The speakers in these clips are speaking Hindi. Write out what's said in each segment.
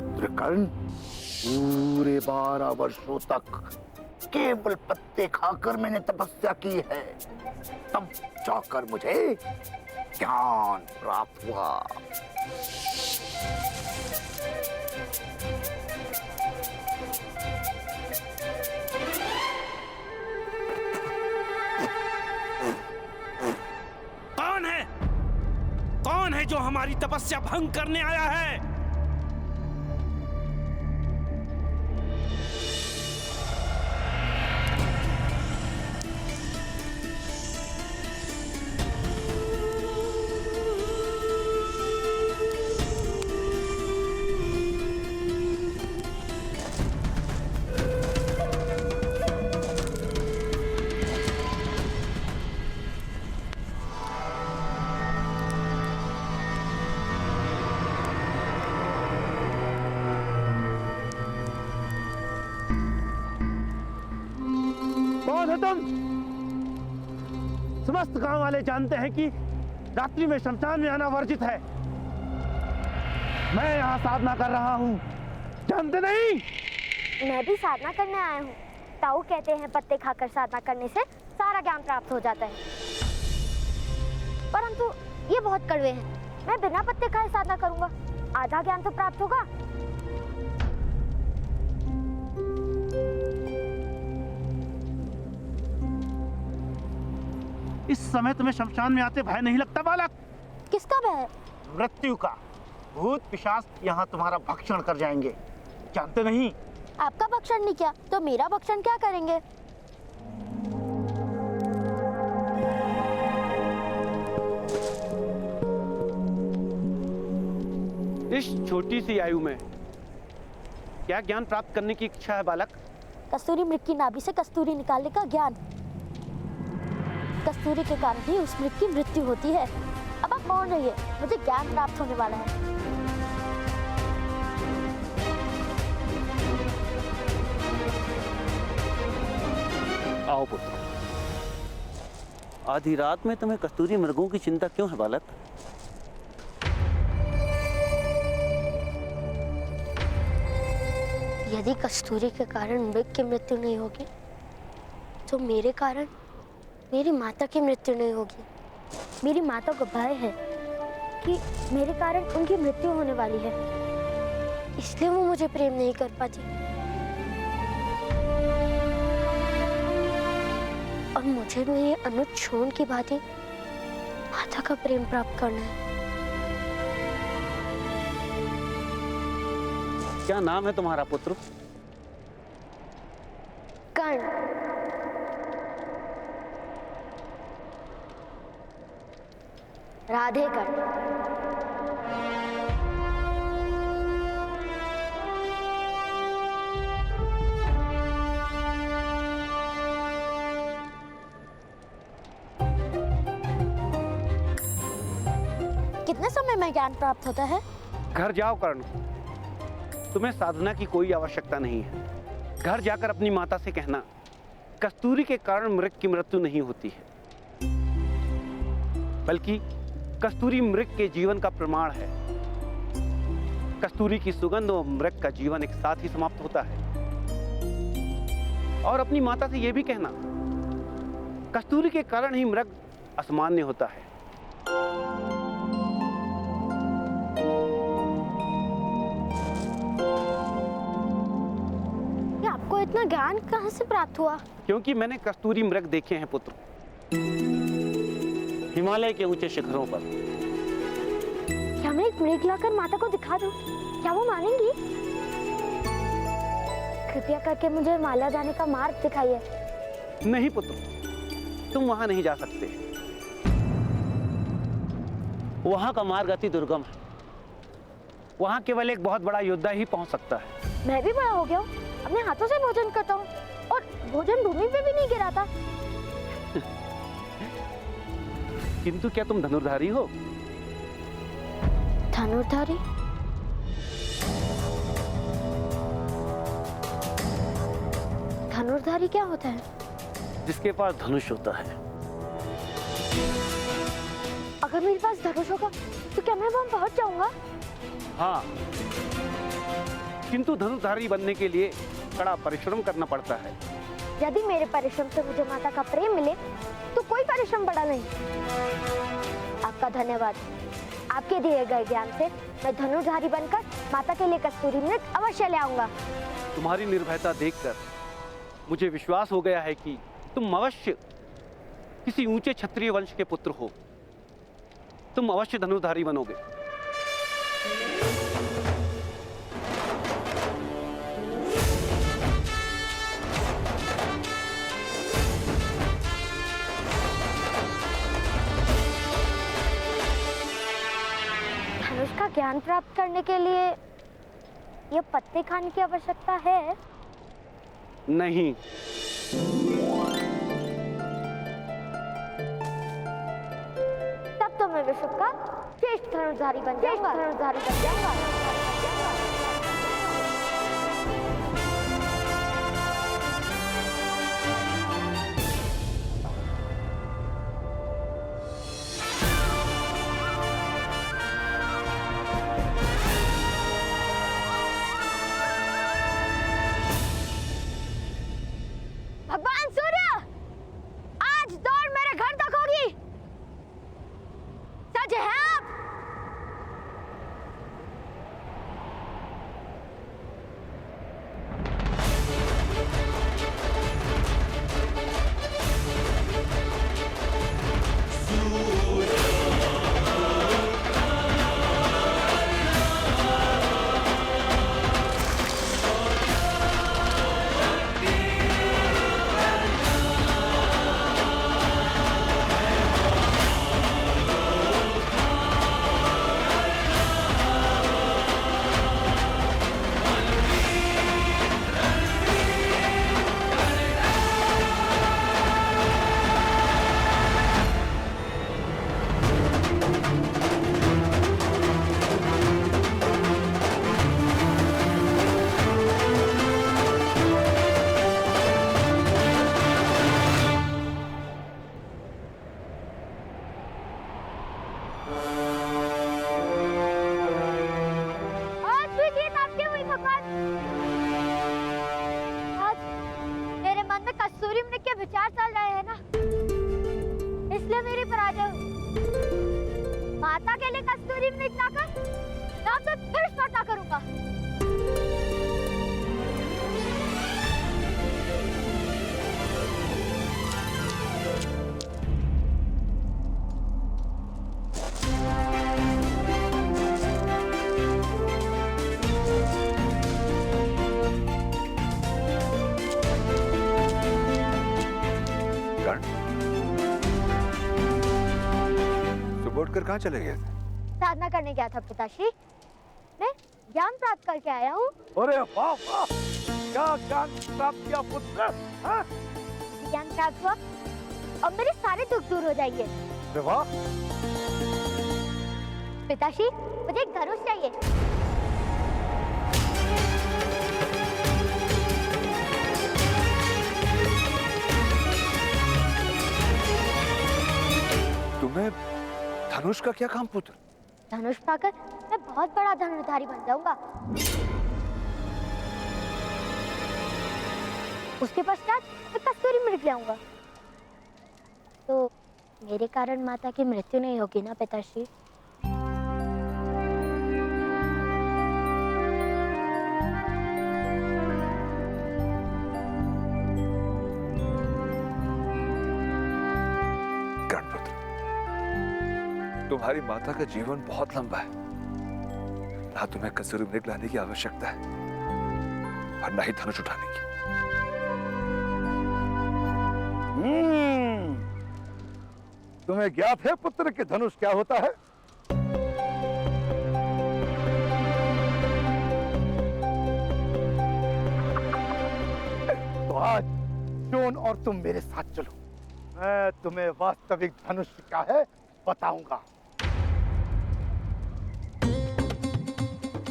पुत्र कर्ण पूरे 12 वर्षों तक केवल पत्ते खाकर मैंने तपस्या की है, तब जाकर मुझे ज्ञान प्राप्त हुआ। कौन है जो हमारी तपस्या भंग करने आया है? तुम समस्त गांव वाले जानते हैं कि रात्रि में शमशान में आना वर्जित है। मैं यहाँ साधना कर रहा हूँ, जानते नहीं? मैं भी साधना करने आया हूँ। ताऊ कहते हैं पत्ते खाकर साधना करने से सारा ज्ञान प्राप्त हो जाता है, परंतु ये बहुत कड़वे हैं। मैं बिना पत्ते खाए साधना करूंगा, आधा ज्ञान तो प्राप्त होगा। इस समय तुम्हें शमशान में आते भय नहीं लगता बालक? किसका भय? मृत्यु का। भूत पिशाच यहाँ तुम्हारा भक्षण कर जाएंगे, जानते नहीं? आपका भक्षण नहीं किया तो मेरा भक्षण क्या करेंगे? इस छोटी सी आयु में क्या ज्ञान प्राप्त करने की इच्छा है बालक? कस्तूरी मृग की नाभि से कस्तूरी निकालने का ज्ञान। कस्तूरी के कारण ही उस मृग की मृत्यु होती है। अब आप मौन रहिए, मुझे ज्ञान प्राप्त होने वाला है। आओ पुत्र। आधी रात में तुम्हें कस्तूरी मृगों की चिंता क्यों है बालक? यदि कस्तूरी के कारण मृग की मृत्यु नहीं होगी तो मेरे कारण मेरी माता की मृत्यु नहीं होगी। मेरी माता को भय है कि मेरे कारण उनकी मृत्यु होने वाली है, इसलिए वो मुझे प्रेम नहीं कर पाती। और मुझे भी ये अनुज छोन की भांति माता का प्रेम प्राप्त करना है। क्या नाम है तुम्हारा पुत्र? कर्ण। राधे कर्ण। कितने समय में ज्ञान प्राप्त होता है? घर जाओ कर्ण, तुम्हें साधना की कोई आवश्यकता नहीं है। घर जाकर अपनी माता से कहना कस्तूरी के कारण मृग की मृत्यु नहीं होती है, बल्कि कस्तूरी मृग के जीवन का प्रमाण है। कस्तूरी की सुगंध और मृग का जीवन एक साथ ही समाप्त होता है। और अपनी माता से यह भी कहना कस्तूरी के कारण ही मृग असामान्य होता है। आपको इतना ज्ञान कहाँ से प्राप्त हुआ? क्योंकि मैंने कस्तूरी मृग देखे हैं पुत्र, हिमालय के ऊंचे शिखरों पर। क्या मैं एक मृग लाकर माता को दिखा दूं? क्या वो मानेंगी? कृपया करके मुझे हिमालय जाने का मार्ग दिखाइए। नहीं पुत्र, तुम वहां नहीं जा सकते। वहां का मार्ग अति दुर्गम है। वहां केवल एक बहुत बड़ा योद्धा ही पहुंच सकता है। मैं भी बड़ा हो गया हूँ, अपने हाथों से भोजन करता हूँ और भोजन भूमि पे भी नहीं गिराता। किंतु क्या तुम धनुर्धारी हो? धनुर्धारी? धनुर्धारी क्या होता है? जिसके पास धनुष होता है। अगर मेरे पास धनुष होगा तो क्या मैं वहां पहुंच जाऊंगा? हाँ, किंतु धनुर्धारी बनने के लिए कड़ा परिश्रम करना पड़ता है। यदि मेरे परिश्रम से मुझे माता का प्रेम मिले तो कोई परिश्रम बड़ा नहीं। आपका धन्यवाद। आपके दिए गए ज्ञान से मैं धनुर्धारी बनकर माता के लिए कस्तूरी मृग अवश्य ले आऊंगा। तुम्हारी निर्भयता देखकर मुझे विश्वास हो गया है कि तुम अवश्य किसी ऊंचे क्षत्रिय वंश के पुत्र हो। तुम अवश्य धनुर्धारी बनोगे। धनुष का ज्ञान प्राप्त करने के लिए ये पत्ते खाने की आवश्यकता है? नहीं, तब तो मैं विश्व का श्रेष्ठ धनुर्धारी बन जाऊंगा। भगवान सूर्य, आज दौड़ मेरे घर तक होगी। सच है आप? कस्तूरी मृग के विचार चल रहे हैं ना, इसलिए मेरी पराजय हुई। माता के लिए कस्तूरी मृग लाकर मैं आपसे फिर स्पर्धा करूंगा। कर कहाँ चले गए थे? साधना करने गया था पिताश्री। मैं ज्ञान प्राप्त करके आया हूँ। अरे वाह वाह, क्या ज्ञान प्राप्त किया पुत्र? हाँ? ज्ञान प्राप्त हुआ और मेरे सारे दुख दूर हो जाएंगे। अरे वाह। पिताश्री, मुझे एक धनुष चाहिए। तुम्हें धनुष का क्या काम पुत्र? धनुष पाकर मैं बहुत बड़ा धनुर्धारी बन जाऊंगा। उसके पश्चात मैं कस्तूरी मृग ले आऊंगा। तो मेरे कारण माता की मृत्यु नहीं होगी ना पिताश्री? तुम्हारी माता का जीवन बहुत लंबा है, ना तुम्हें कस्तूरी मृग लाने की आवश्यकता है और ना ही धनुष उठाने की। तुम्हें ज्ञात है पुत्र के धनुष क्या होता है? तो आज जोन और तुम मेरे साथ चलो, मैं तुम्हें वास्तविक धनुष क्या है बताऊंगा।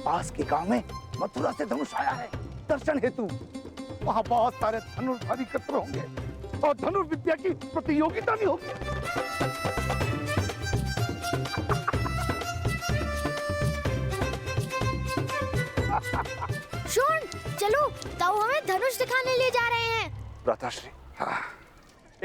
पास के गांव में मथुरा से धनुष आया है दर्शन हेतु। वहां बहुत सारे धनुर्धारी एकत्र होंगे और धनुर्विद्या की प्रतियोगिता भी होगी। शोन, चलो, ताऊ हमें धनुष दिखाने ले जा रहे हैं। भ्राताश्री,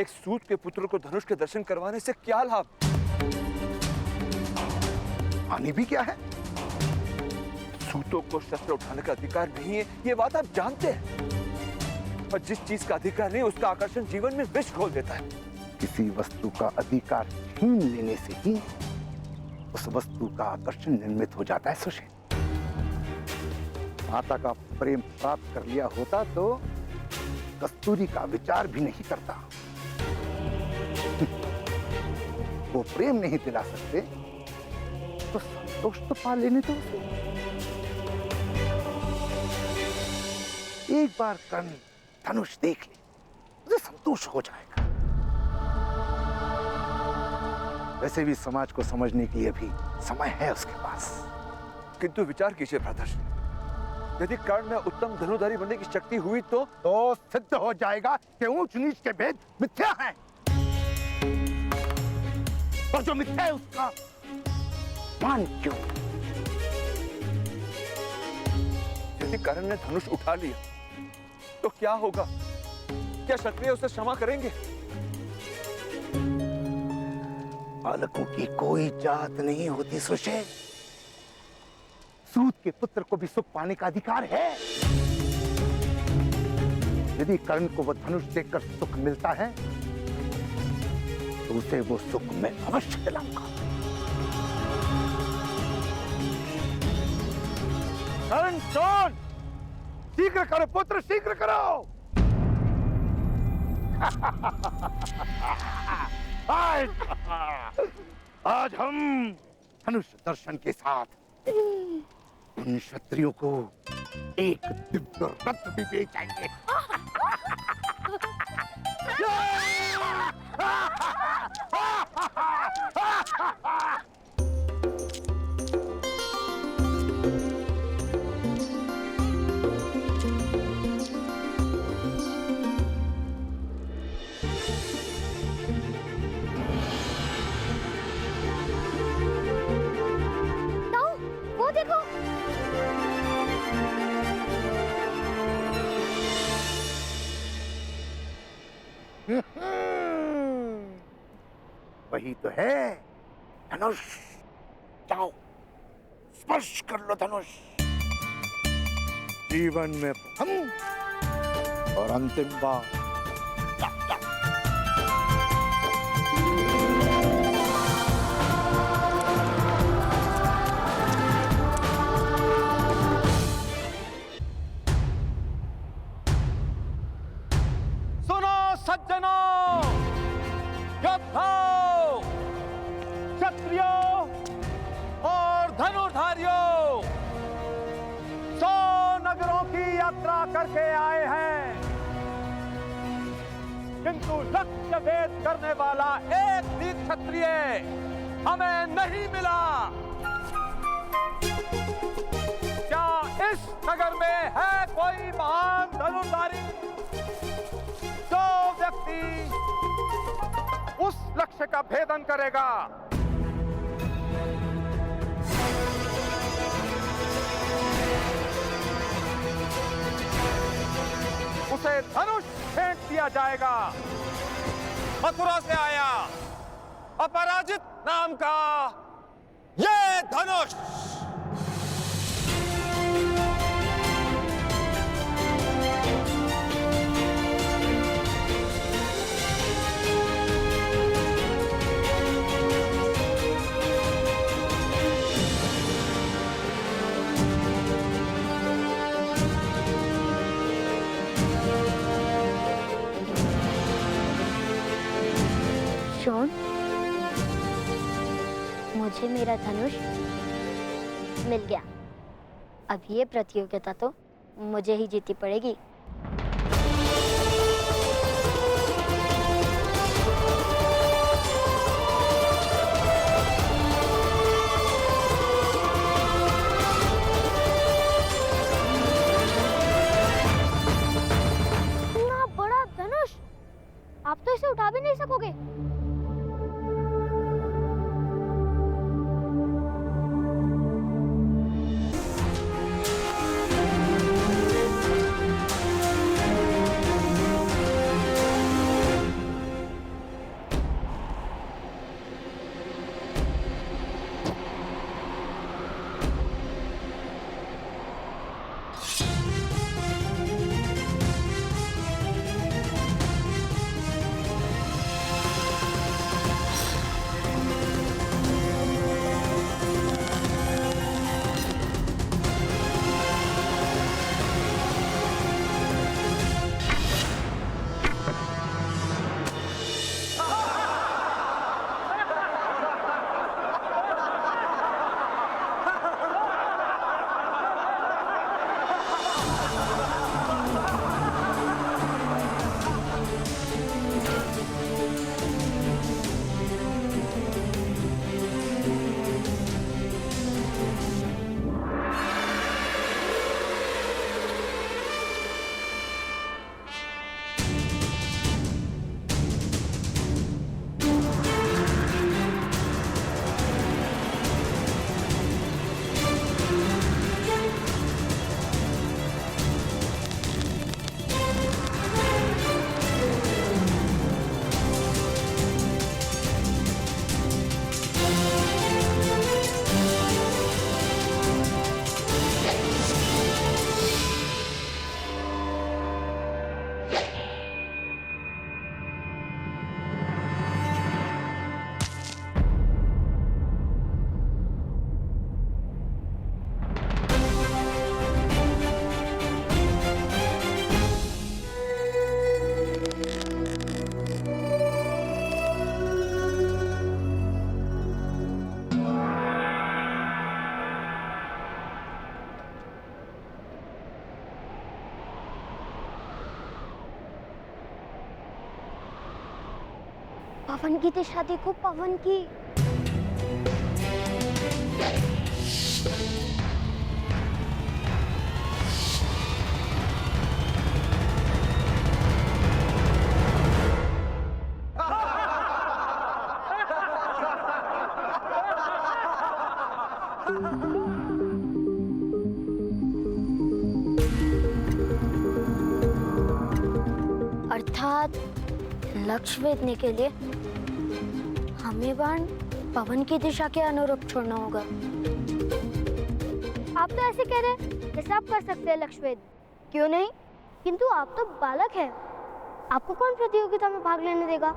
एक सूत के पुत्र को धनुष के दर्शन करवाने से क्या लाभ? हानि भी क्या है? सूतों को शस्त्र उठाने का अधिकार नहीं है, ये बात आप जानते हैं। और जिस चीज का अधिकार नहीं, उसका आकर्षण जीवन में विष घोल देता है। किसी वस्तु का अधिकार छीन लेने से ही उस वस्तु का आकर्षण निर्मित हो जाता है सुशील। माता का प्रेम प्राप्त कर लिया होता तो कस्तूरी का विचार भी नहीं करता। वो प्रेम नहीं दिला सकते तो संतोष तो पा लेने दो उसे। एक बार कर्ण धनुष देख ले, उसे संतोष हो जाएगा। वैसे भी समाज को समझने के लिए भी समय है उसके पास। किंतु विचार कीजिए भ्राताश्री, यदि कर्ण में उत्तम धनुधारी बनने की शक्ति हुई तो सिद्ध हो जाएगा कि ऊंच नीच के भेद मिथ्या हैं। और जो मिथ्या है उसका मान क्यों? यदि कर्ण ने धनुष उठा लिया तो क्या होगा? क्या क्षत्रिय उसे क्षमा करेंगे? बालकों की कोई जात नहीं होती सुशेल। सूत के पुत्र को भी सुख पाने का अधिकार है। यदि कर्ण को वह धनुष देखकर सुख मिलता है तो उसे वो सुख मैं अवश्य दिलाऊंगा। कर्ण सोन, शीघ्र करो पुत्र, शीघ्र करो। आज हम धनुष दर्शन के साथ उन क्षत्रियों को एक दिव्य रत्न भी बेचाएंगे। वो देखो, वही तो है धनुष। जाओ स्पर्श कर लो धनुष। जीवन में प्रथम और अंतिम बार। सुनो सज्जनों, योद्धाओं, क्षत्रियों और धनुर्धारियों, 100 नगरों की यात्रा करके आए हैं, किंतु लक्ष्य भेद करने वाला एक भी क्षत्रिय हमें नहीं मिला। क्या इस नगर में है कोई महान धनुर्धारी जो व्यक्ति उस लक्ष्य का भेदन करेगा? उसे धनुष फेंक दिया जाएगा। मथुरा से आया अपराजित नाम का ये धनुष शोन, मुझे मेरा धनुष मिल गया। अब ये प्रतियोगिता तो मुझे ही जीतनी पड़ेगी। इतना बड़ा धनुष, आप तो इसे उठा भी नहीं सकोगे। पवन की दिशा देखो, पवन की। अर्थात लक्ष्य वेधने के लिए हमें बाण पवन की दिशा के अनुरूप छोड़ना होगा। आप तो ऐसे कह रहे हैं जैसे आप कर सकते हैं लक्ष्य वेध। क्यों नहीं? किंतु आप तो बालक हैं, आपको कौन प्रतियोगिता में भाग लेने देगा?